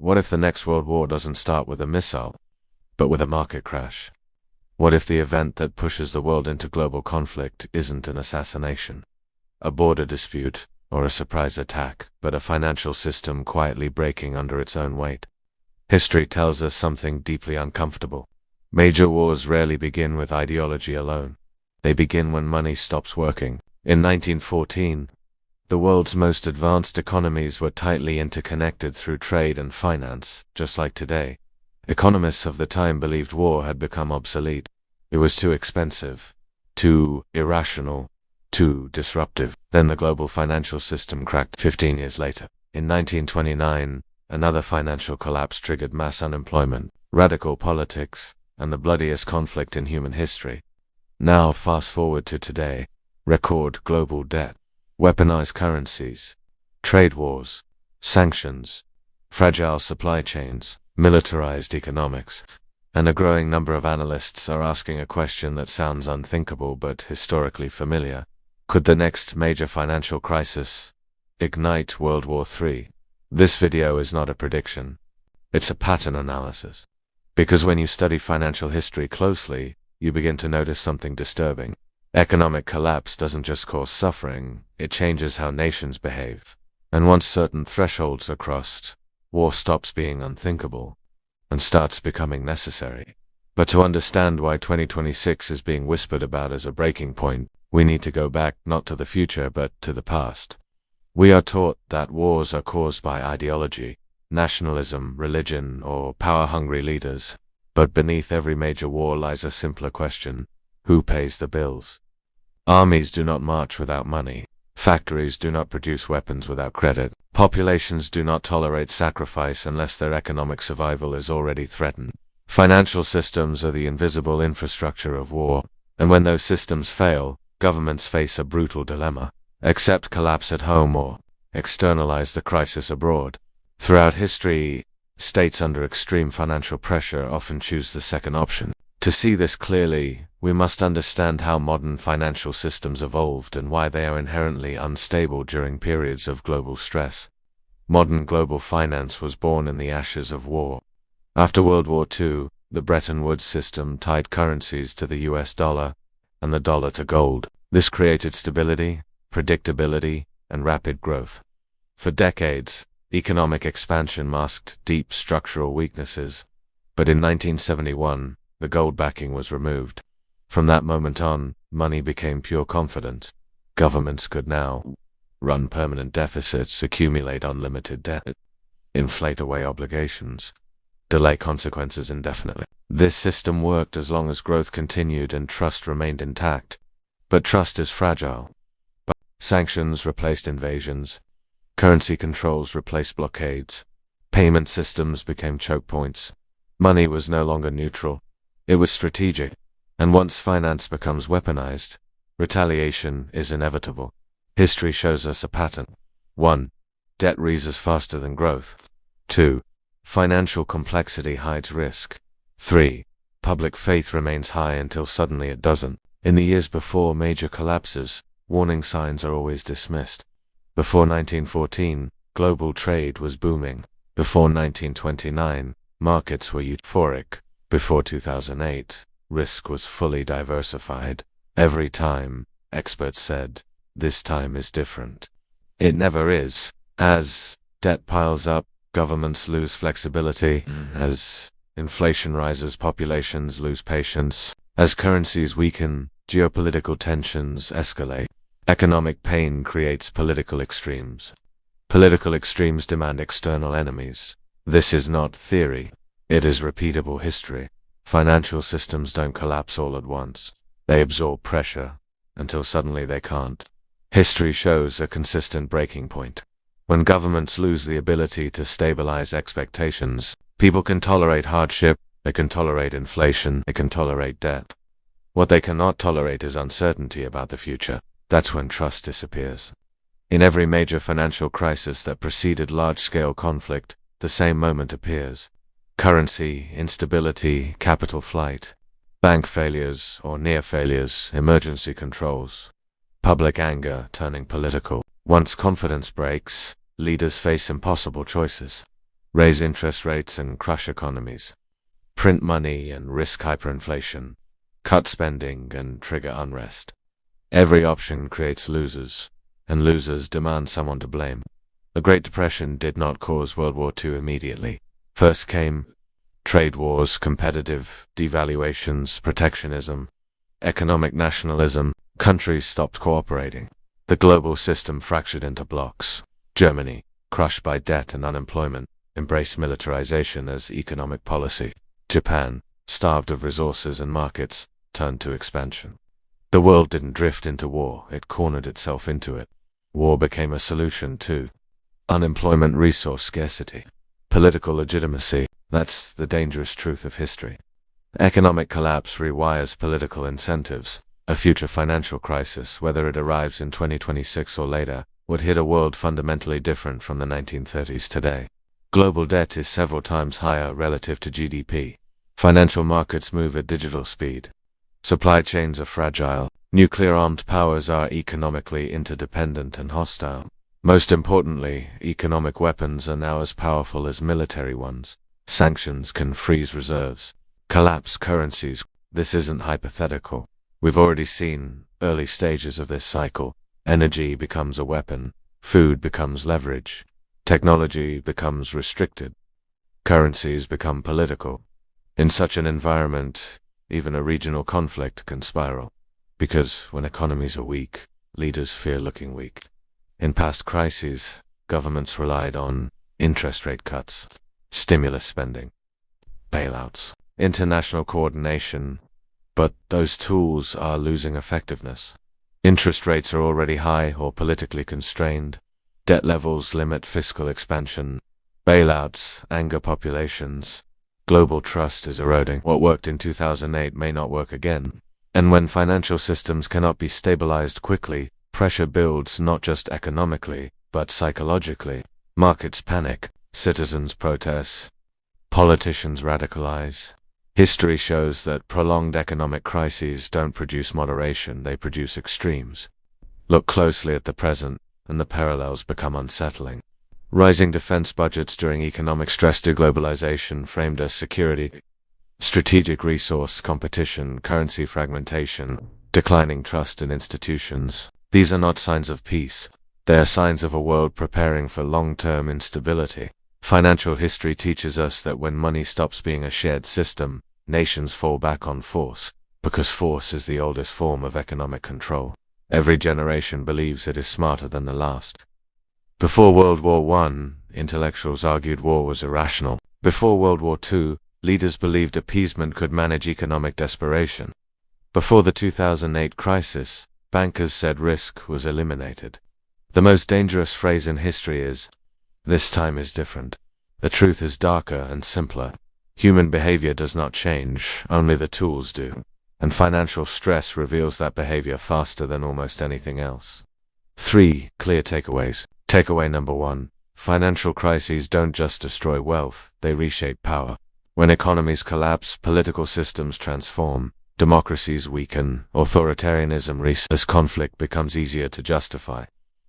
What if the next world war doesn't start with a missile, but with a market crash? What if the event that pushes the world into global conflict isn't an assassination, a border dispute, or a surprise attack, but a financial system quietly breaking under its own weight? History tells us something deeply uncomfortable. Major wars rarely begin with ideology alone. They begin when money stops working. In 1914, the world's most advanced economies were tightly interconnected through trade and finance, just like today. Economists of the time believed war had become obsolete. It was too expensive, too irrational, too disruptive. Then the global financial system cracked 15 years later. In 1929, another financial collapse triggered mass unemployment, radical politics, and the bloodiest conflict in human history. Now fast forward to today. Record global debt, weaponized currencies, trade wars, sanctions, fragile supply chains, militarized economics, and a growing number of analysts are asking a question that sounds unthinkable but historically familiar. Could the next major financial crisis ignite World War III? This video is not a prediction. It's a pattern analysis. Because when you study financial history closely, you begin to notice something disturbing. Economic collapse doesn't just cause suffering, it changes how nations behave. And once certain thresholds are crossed, war stops being unthinkable and starts becoming necessary. But to understand why 2026 is being whispered about as a breaking point, we need to go back not to the future but to the past. We are taught that wars are caused by ideology, nationalism, religion, or power-hungry leaders. But beneath every major war lies a simpler question: who pays the bills? Armies do not march without money. Factories do not produce weapons without credit. Populations do not tolerate sacrifice unless their economic survival is already threatened. Financial systems are the invisible infrastructure of war, and when those systems fail, governments face a brutal dilemma: accept collapse at home or externalize the crisis abroad. Throughout history, states under extreme financial pressure often choose the second option. To see this clearly, we must understand how modern financial systems evolved and why they are inherently unstable during periods of global stress. Modern global finance was born in the ashes of war. After World War II, the Bretton Woods system tied currencies to the US dollar and the dollar to gold. This created stability, predictability, and rapid growth. For decades, economic expansion masked deep structural weaknesses. But in 1971, the gold backing was removed. From that moment on, money became pure confidence. Governments could now run permanent deficits, accumulate unlimited debt, inflate away obligations, delay consequences indefinitely. This system worked as long as growth continued and trust remained intact. But trust is fragile. Sanctions replaced invasions. Currency controls replaced blockades. Payment systems became choke points. Money was no longer neutral. It was strategic. And once finance becomes weaponized, retaliation is inevitable. History shows us a pattern. 1. Debt rises faster than growth. 2. Financial complexity hides risk. 3. Public faith remains high until suddenly it doesn't. In the years before major collapses, warning signs are always dismissed. Before 1914, global trade was booming. Before 1929, markets were euphoric. Before 2008, risk was fully diversified. Every time, experts said, this time is different. It never is. As debt piles up, governments lose flexibility. As inflation rises, populations lose patience. As currencies weaken, geopolitical tensions escalate. Economic pain creates political extremes. Political extremes demand external enemies. This is not theory. It is repeatable history. Financial systems don't collapse all at once. They absorb pressure until suddenly they can't. History shows a consistent breaking point. When governments lose the ability to stabilize expectations, people can tolerate hardship, they can tolerate inflation, they can tolerate debt. What they cannot tolerate is uncertainty about the future. That's when trust disappears. In every major financial crisis that preceded large-scale conflict, the same moment appears. Currency, instability, capital flight, bank failures or near failures, emergency controls, public anger turning political. Once confidence breaks, leaders face impossible choices. raise interest rates and crush economies, print money and risk hyperinflation, cut spending and trigger unrest. Every option creates losers, and losers demand someone to blame. The Great Depression did not cause World War II immediately. First came trade wars, competitive devaluations, protectionism, economic nationalism. Countries stopped cooperating. The global system fractured into blocks. Germany, crushed by debt and unemployment, embraced militarization as economic policy. Japan, starved of resources and markets, turned to expansion. The world didn't drift into war, it cornered itself into it. War became a solution to unemployment, resource scarcity, political legitimacy. That's the dangerous truth of history. Economic collapse rewires political incentives. A future financial crisis, whether it arrives in 2026 or later, would hit a world fundamentally different from the 1930s today. Global debt is several times higher relative to GDP. Financial markets move at digital speed. Supply chains are fragile. Nuclear-armed powers are economically interdependent and hostile. Most importantly, economic weapons are now as powerful as military ones. Sanctions can freeze reserves, collapse currencies. This isn't hypothetical. We've already seen early stages of this cycle. Energy becomes a weapon, food becomes leverage, technology becomes restricted, currencies become political. In such an environment, even a regional conflict can spiral. Because when economies are weak, leaders fear looking weak. In past crises, governments relied on interest rate cuts, stimulus spending, bailouts, international coordination, but those tools are losing effectiveness. Interest rates are already high or politically constrained. Debt levels limit fiscal expansion. Bailouts anger populations. Global trust is eroding. What worked in 2008 may not work again. And when financial systems cannot be stabilized quickly, pressure builds not just economically, but psychologically. Markets panic, citizens protest, politicians radicalize. History shows that prolonged economic crises don't produce moderation, they produce extremes. Look closely at the present, and the parallels become unsettling. Rising defense budgets during economic stress, deglobalization framed as security, strategic resource competition, currency fragmentation, declining trust in institutions. These are not signs of peace. They are signs of a world preparing for long-term instability. Financial history teaches us that when money stops being a shared system, nations fall back on force, because force is the oldest form of economic control. Every generation believes it is smarter than the last. Before World War I, intellectuals argued war was irrational. Before World War II, leaders believed appeasement could manage economic desperation. Before the 2008 crisis, bankers said risk was eliminated. The most dangerous phrase in history is, "This time is different." The truth is darker and simpler. Human behavior does not change, only the tools do. And financial stress reveals that behavior faster than almost anything else. 3 clear takeaways. Takeaway number 1. Financial crises don't just destroy wealth, they reshape power. When economies collapse, political systems transform, democracies weaken, authoritarianism recesses as conflict becomes easier to justify.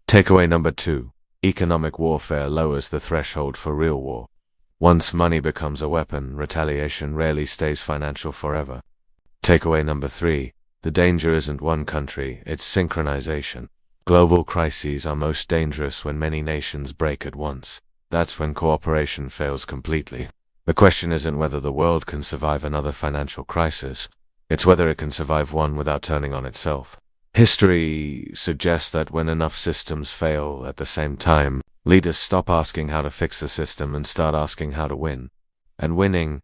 Takeaway number 2. Economic warfare lowers the threshold for real war. Once money becomes a weapon, retaliation rarely stays financial forever. Takeaway number 3. The danger isn't one country, it's synchronization. Global crises are most dangerous when many nations break at once. That's when cooperation fails completely. The question isn't whether the world can survive another financial crisis, it's whether it can survive one without turning on itself. History suggests that when enough systems fail at the same time, leaders stop asking how to fix the system and start asking how to win. And winning,